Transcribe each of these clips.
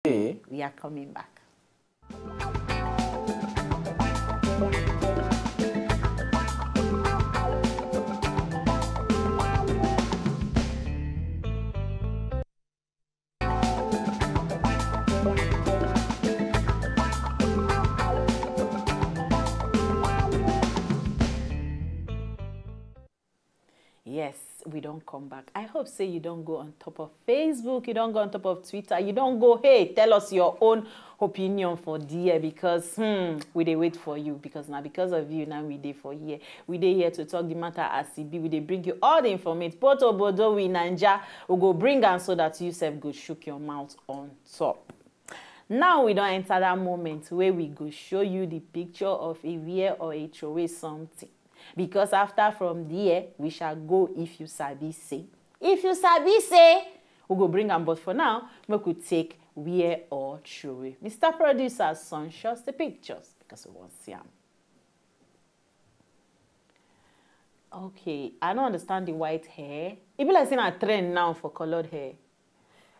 Okay. We are coming back. Yes, we don't come back. I hope say you don't go on top of Facebook, you don't go on top of Twitter, you don't go, hey, tell us your own opinion for dear, because we dey wait for you, because now because of you now we dey for here. We dey here to talk the matter as it be. We dey bring you all the information. Poto bodo we Naija, we go bring am so that you self go shook your mouth on top. Now we don't enter that moment where we go show you the picture of a wear or a throwaway something. Because after from there, we shall go if you sabi say. If you sabi say, we go bring them. But for now, we could take wear or throwaway. Mr. Producer, son, show us the pictures because we want to see them. Okay, I don't understand the white hair. It be like saying a trend now for colored hair.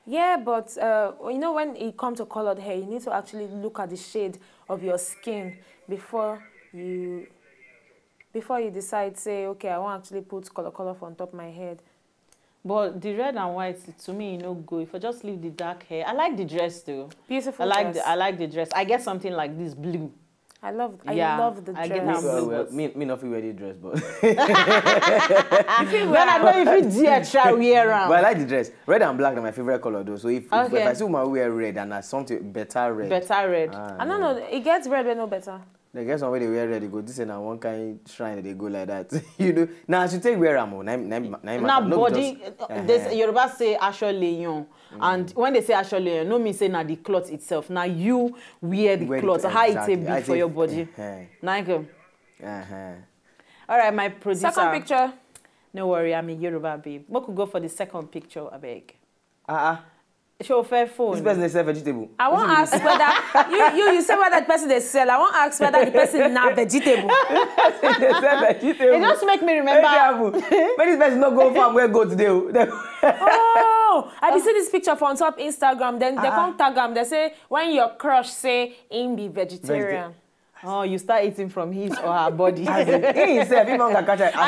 Yeah, but you know, when it comes to colored hair, you need to actually look at the shade of your skin before you decide, say, okay, I want to actually put color on top of my head. But the red and white, to me, you know, go. If I just leave the dark hair, I like the dress too. Beautiful dress. dress. I like the dress. I get something like this blue. I love the I dress. Get blue, me not feel wear the dress, but when I know if you dare try wear around. But I like the dress. Red and black are my favorite color though. So if I see woman wear red and something better red. Better red. I don't know. It gets red but no better. They get some way they wear red, they go this and one kind shrine they go like that. You know. Now I should take wear am. Now body this Yoruba say Aso Leyon. And when they say Aso Leyon, no mean say na the cloth itself. Now you wear the cloth. How it be for your body. Nike. All right, my producer. Second picture. No worry, I'm a Yoruba babe. We could go for the second picture, I beg. Show fair phone. This person is sell vegetable. I won't ask whether you say what that person they sell. I won't ask whether the person not vegetable. They sell vegetable. It just make me remember. But this person not go farm where go today. Oh, I be see this picture from top Instagram. Then they come tag them. They say when your crush say him be vegetarian. Oh, you start eating from his or her body. I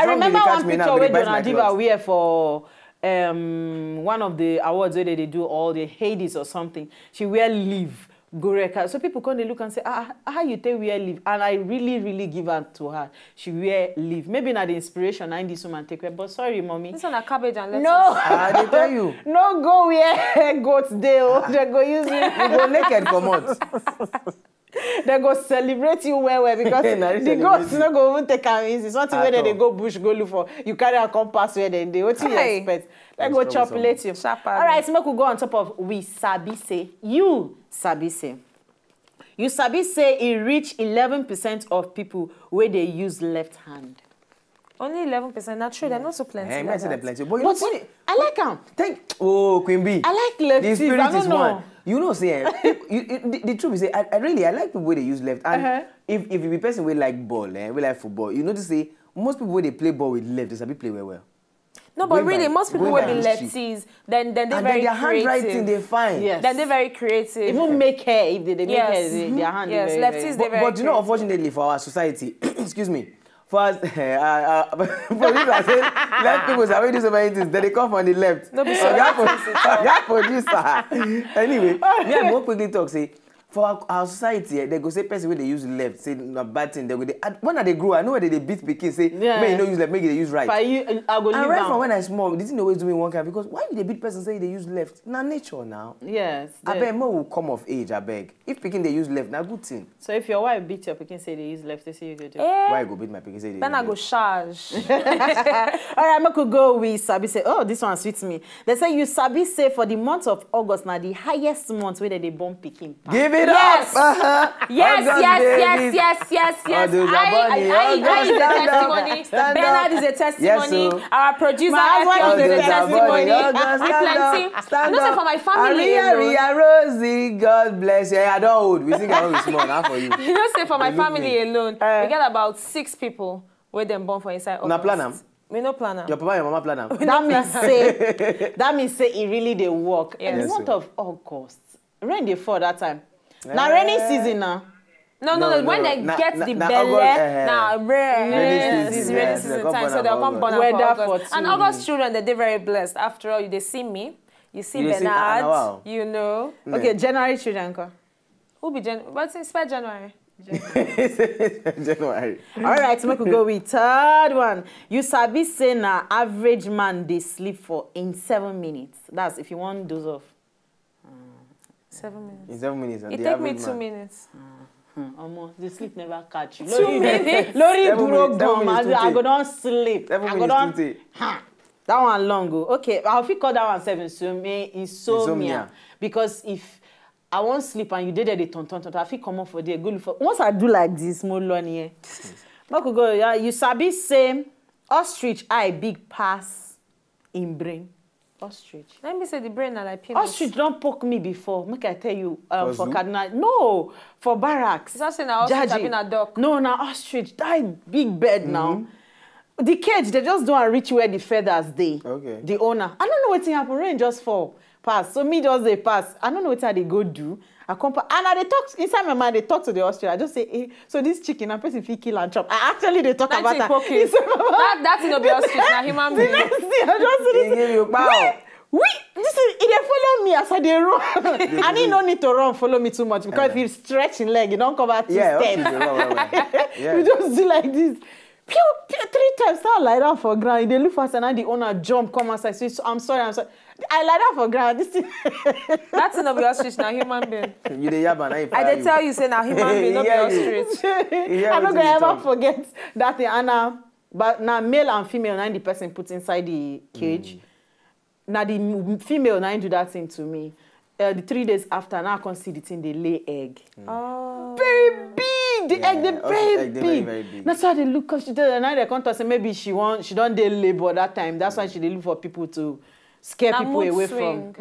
remember one picture where Donna Diva wear for one of the awards where they do all the Hades or something. She wear leaf, goreka. So people come, they look and say, how you take wear leaf? And I really give her to her. She wear leaf. Maybe not the inspiration and this woman take her. But sorry, mommy. This one a cabbage and lettuce. No. They tell you. No go wear goat's day. They go use it. You go naked for months. They go celebrate you well because the goats no go even take am easy. Something where they go bush go look for. You carry a compass where they what do you expect? They go chocolate you. All right, so we could go on top of we sabi say. You sabi say. You sabi say it reach 11% of people where they use left hand. Only 11%. Not true. They're not so plenty. Hey, like that. plenty. But I like them. Queen B. I like left. The spirit I don't is know. one. You know, say the truth is, say I like people where they use left. And if you be person with like ball, we like football, you know to say most people where they play ball with left, they sabi play well. No, but really, most people will be lefties. Then they're very creative. Their handwriting they find. Yes. Then they're very creative. Even make hair, if they make hair, their hand. Yes, lefties they're very. But you know, unfortunately for our society, excuse me. First, police are saying left people are already do so many things. Then they come from the left. No, be so. Producer. Anyway, me I more quickly talk say for our society, they go say person where they use left, say no bad thing. They go when they grow, I know where they beat pikin say may you no use left, make they use right. I go leave and right down. from when I small, this thing always do me one kind because why did they beat person say they use left? Now nature now. Yes. I beg more will come of age. I beg. If pikin they use left, now good thing. So if your wife beat your pikin say they use left, they say you go do. Why I go beat my pikin say they? Then I go charge. All right, I could go with Sabi say. Oh, this one suits me. They say you Sabi say for the month of August now the highest month where they born pikin. Give it Yes. up. Yes. I is a testimony. Bernard is a testimony. Yes, our producer husband is a is a testimony. testimony. Plenty. No, say for my family. Ria Rosie, God bless you. I don't old. We think I old small. Not for you. You know, say for my family alone, we get about 6 people where them born for inside August. Na plan am? We no plan am. Your papa and your mama plan am? That means say it really they work. Yes. In the month of August, Rain dey fall that time. Now rainy season now. No. When they get the belly, now rainy season time, so they'll come born after August. And August children, they're very blessed. After all, they see me, you see Bernard, you know. Okay, January children come. Who be January? What's in January? January. All right, so we could go with third one. You sabi say na average man they sleep for in 7 minutes. That's if you want those off. 7 minutes. In 7 minutes. It take me 2 minutes. Almost the sleep never catch you. 2 minutes. Lori broke down. I go don't sleep. 7 I go minutes. don't. That one long go. Okay, I'll fit call that one 7. So me insomnia. Because if I won't sleep and you did it ton. I feel come up for there. Go look for. Once I do like this, more lonely here. Marco go. Yeah, you sabi say ostrich eye big pass in brain. Ostrich. Let me say the brain are like peanuts. Ostrich don't poke me before. Make I tell you for Cardinal. No, for barracks. It's not saying now ostrich have been a duck. No, now ostrich. That big bird now. The cage, they just don't reach where the feathers they. Okay. The owner. I don't know what's happen. Rain just fall. Pass. So me just they pass. I don't know what they go do. I come and I they talk inside my mind. They talk to the ostrich. I just say, hey, so this chicken, a person if kill and chop. I actually they talk that's about that. That's in the ostrich. Now human being. This is they follow me as I they run. And he no need to run. Follow me too much because if you stretch in leg, you don't cover 2 steps. You just do like this. 3 times now lie down for ground. They look fast and now the owner jump come outside. So I'm sorry. I lie down for ground. This thing. That's not the ostrich now human being. You the yaba now. I did tell you say now human being not the ostrich. I'm not gonna ever forget that thing. And but now male and female, 90% put inside the cage. Now the female now do that thing to me. The 3 days after, now I can see the thing they lay egg. Oh, very big. The egg they very big. Very big. That's why they look. Cause she did. Now they come to say maybe she don't dey labor that time. That's why she dey look for people to scare people away from.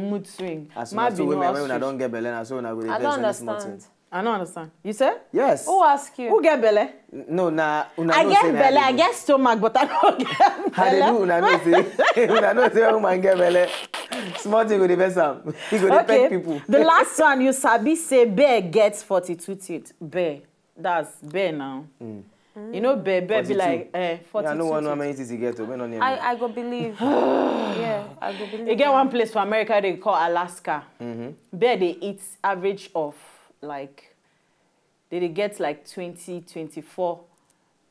Mood swing. As soon as women when I don't get belly, so now I don't understand. I don't understand. You said? Yes. Who ask you? Who get belly? No, nah. I get belly. I get stomach, but I don't get belly. How they do? Una know say. Una know say woman get belly. Small thing go the best am. He go the pet people. The last one you sabi say bear gets 42 teeth. Bear. That's bear now. You know bear be like 42. I don't know how many teeth he get to. I go believe. Yeah, I go believe. You get one place for America they call Alaska. Bear they eat average of like they get like 24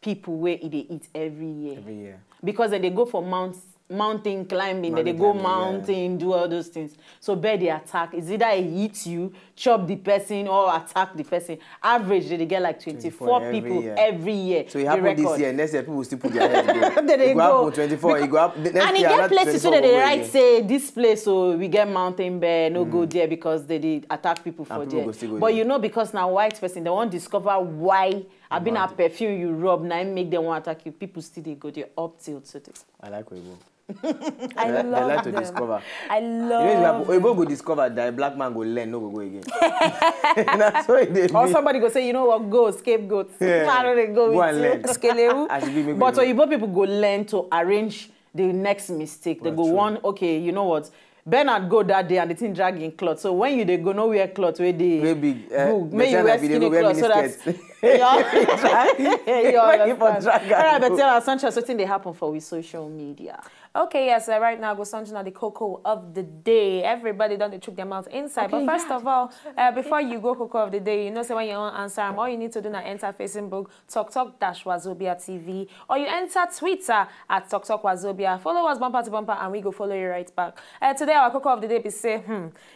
people where they eat every year. Every year. Because then they go for mountain climbing, then they go mountain, do all those things. So bear they attack. It's either it eat you, chop the person, or attack the person. Average, they get like 24 people every year. So it happened this year, next year people will still put their heads go. Then they go. 24, it go up. And it get places so that they write say this place, so we get mountain bear, no go there because they attack people for there. But you know, because now white person, they won't discover why I've been a perfume you rub, now make them want to attack you. People still they go there up till today. I like Oibo. I love they like to them. discover. I love you know, Oibo go discover that a black man go learn, no go again. That's what they or somebody go say, you know what, go scapegoat. Why don't they go and learn. But Oibo people go learn to arrange the next mistake. They go okay, you know what? Bernard go that day and the thing drag in cloth. So when you they go no wear cloth where they big, may you wear skinny cloth so that you understand. All right, but tell us, Sunch, something they happen for with social media. Okay, yes, right now go Sunch now the cocoa of the day. Everybody done they chook their mouth inside. Okay, but first of all, before you go cocoa of the day, you know say when you want answer all you need to do now enter Facebook talk-talk-Wazobia TV, or you enter Twitter at talk-talk-Wazobia. Follow us bumper to bumper and we go follow you right back. Today our cocoa of the day be say,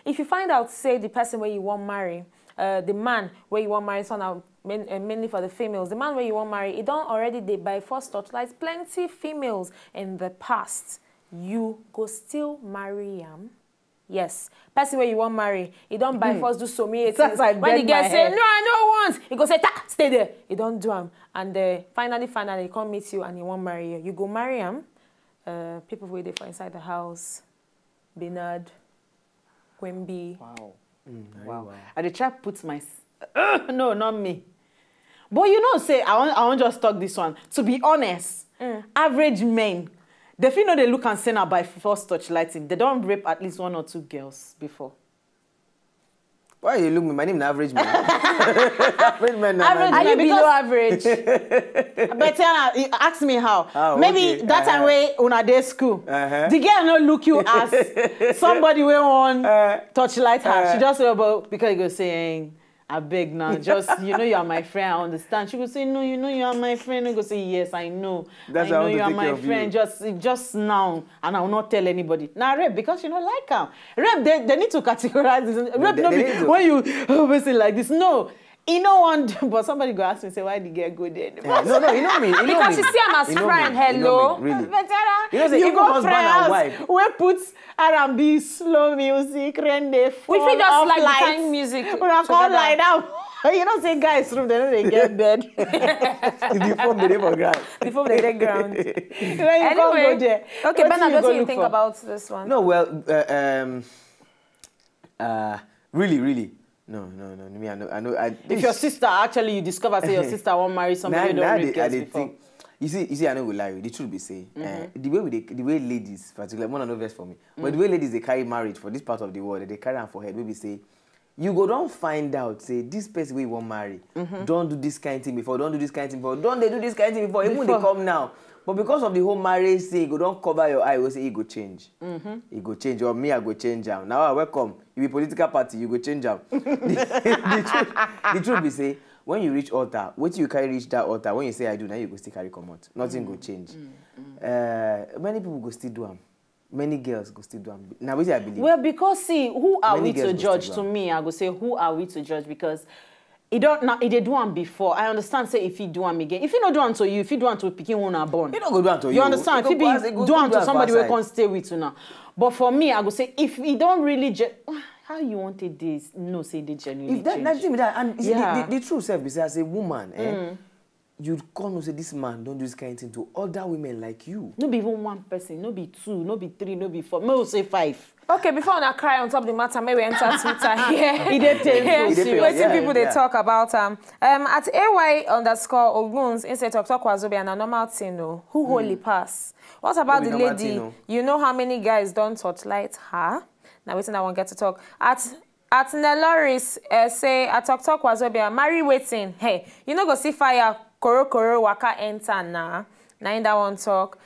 if you find out say the person where you want marry, the man where you want marry, so now mainly for the females, the man where you want marry, it don't already they by first touchlight plenty females in the past. You go still marry him. Yes, person where you want marry, he don't by force do so many things. When the girl say no, I don't want, he go say stay there. He don't do him, and finally he come meet you and he want marry you. You go marry him. People wait there for inside the house. Bernard, Quimby. Wow. Wow. And the chap puts my no, not me. But you know, say I want just talk this one. To be honest, average men, they feel no they look and say now by first touch lighting. They don't rape at least 1 or 2 girls before. Why you look me? My name is average man. Average man. Average Are you below average? But ask me how. Maybe okay. that time when una day school, the girl not look you as somebody we on touch light her. She just say about because you go saying, I beg now, just you know you are my friend. I understand. She go say no, you know you are my friend. And go say yes, I know. That's I know you are my friend. Just now, and I will not tell anybody. Now rape because you don't like her. Rape they need to categorize this. Rape no be when you always say like this. No. You know one, but somebody go ask me, say, why the girl go there? No, you know me. Because she see him as friend, hello. Really. You go friend house, we put R&B, slow music, rende, we feel just like the kind music. We don't call like that. You don't say guys room, they don't get bed. The phone they for ground. The phone they ground. Anyway, okay, Bernard, what do you think about this one? No, well, really. No. Me, I know. If your sister actually you discover say your sister won't marry somebody you don't rape girls before. You see, I know we lie. The truth be say, the way ladies, particularly, one no verse for me, but the way ladies they carry marriage for this part of the world, they carry on for head. Maybe say, you go don't find out say this person we won't marry, don't do this kind of thing before, don't they do this kind of thing before, even they come now. But because of the whole marriage thing, you don't cover your eye, we say it go change. It go change, or me, I go change out. Now, welcome. You be political party, you go change out. the truth be say, when you reach altar, what you carry reach that altar, when you say I do, now you go still carry come out. Nothing go change. Many people go still do them. Many girls go still do them. Now, what I believe. Well, because see, who are Many we to judge? To me, I go say, who are we to judge? Because he did do one before. I understand. Say if he do one again, if he not do one to you, if he do one to picking one are born, he don't go do one to you. You understand? If he be do one to somebody we can't stay with you now. But for me, I go say if he don't really how you wanted this, no, say they genuinely if that, change. And the truth self is as a woman, you come and say this man don't do this kind of thing to other women like you. No be even one person, no be two, no be three, no be four, no say 5. Okay, before I cry on top of the matter, maybe we enter Twitter here. He did people they talk about at AY_Oguns instead talk Wazobia and a normal thing who holy pass. What about the lady? You know how many guys don't touch light her? Now waiting I won't get to talk. At Neloris say I talk Wazobia, marry waiting. Hey, you know go see fire koro waka enter na. Now in that one talk.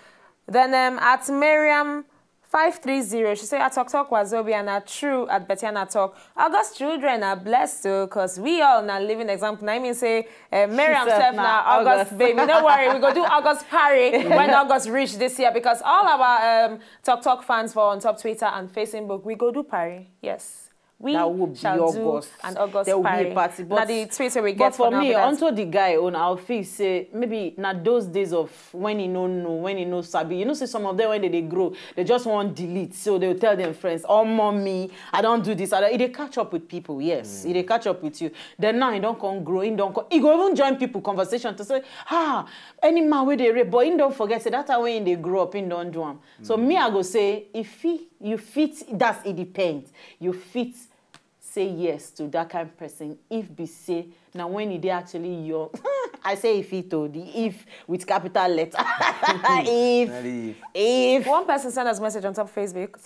Then at Miriam 530, she say I talk Wazobia and true at Betiana talk. August children are blessed too, cause we all now living example. I mean say Miriam self now August baby. Don't worry, we go do August party when August reach this year because all our talk fans for on top Twitter and Facebook, we go do party. Yes. We shall do an August there will party. be a party. But the Twitter we get but for me, now, onto the guy on our face, say maybe not those days of when he no know, when he no sabi. You know, see some of them when they grow, they just want delete. So they will tell them friends, oh mommy, I don't do this. They catch up with people, yes. They catch up with you. Then now he don't come grow, he don't come. He go even join people conversation to say, any man where they rape, but he don't forget. Say that's how when they grow up, he don't do them. So me, I go say, if you fit, that's it depends. You fit. Say yes to that kind of person if be say now when they actually young I say if it told the if with capital letter if one person sent us a message on top of Facebook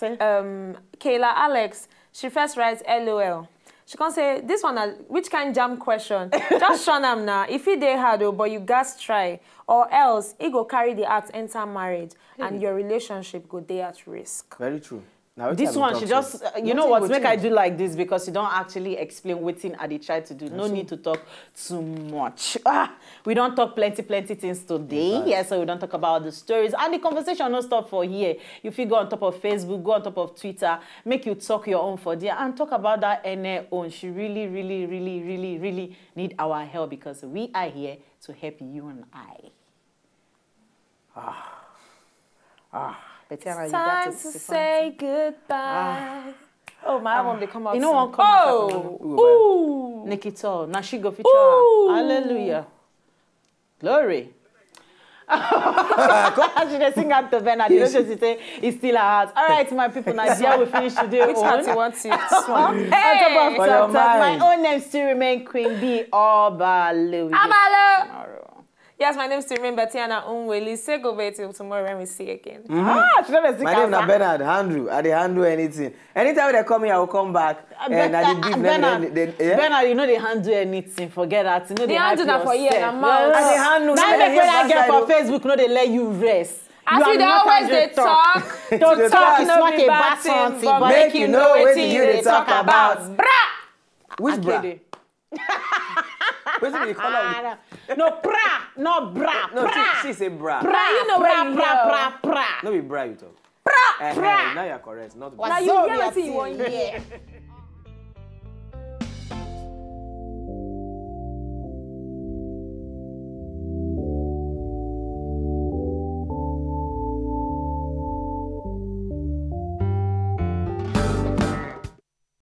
Kayla Alex, she first writes LOL. She can't say this one which kind jam question just show them now if it they hard but you guys try or else it go carry the act enter marriage and your relationship go there at risk. Very true. Now, this one, she just, you know what, make I do like this because you don't actually explain what thing I try to do. No need to talk too much. We don't talk plenty things today. Yeah, so we don't talk about the stories. And the conversation no stop for here. If you go on top of Facebook, go on top of Twitter, make you talk your own for there and talk about that NA own. She really need our help because we are here to help you and I. It's time to say goodbye. Oh, my album, they come out. You know one come out. Ooh. Nikita. Now she go feature. Hallelujah. Glory. She just sing out to Bernard. You know she say it's still a heart. All right, my people. Now here we finish today. Which heart you want to? This one. Hey. My own name still remain Queen B. Obalu. Tomorrow. Yes, my name is Tirin Betiana Unweli. Say goodbye till tomorrow when we see again. My name is Bernard. Handle. I dey handle anything. Anytime they come here, I will come back. And I did Bernard, you know they handle anything. Forget that. You know they handle that for years and months. I dey handle. Now make that get for Facebook. No, they let you rest. As we always they talk. To talk is not a bad something, but make you know what you talk about. Bra. Which bra? What's the color of the... No, bra, not bra. No, bra. she say bra. Bra, you know where you bra. No be bra you talk. Bra. Now you're correct, not bra. Now you hear what you want here.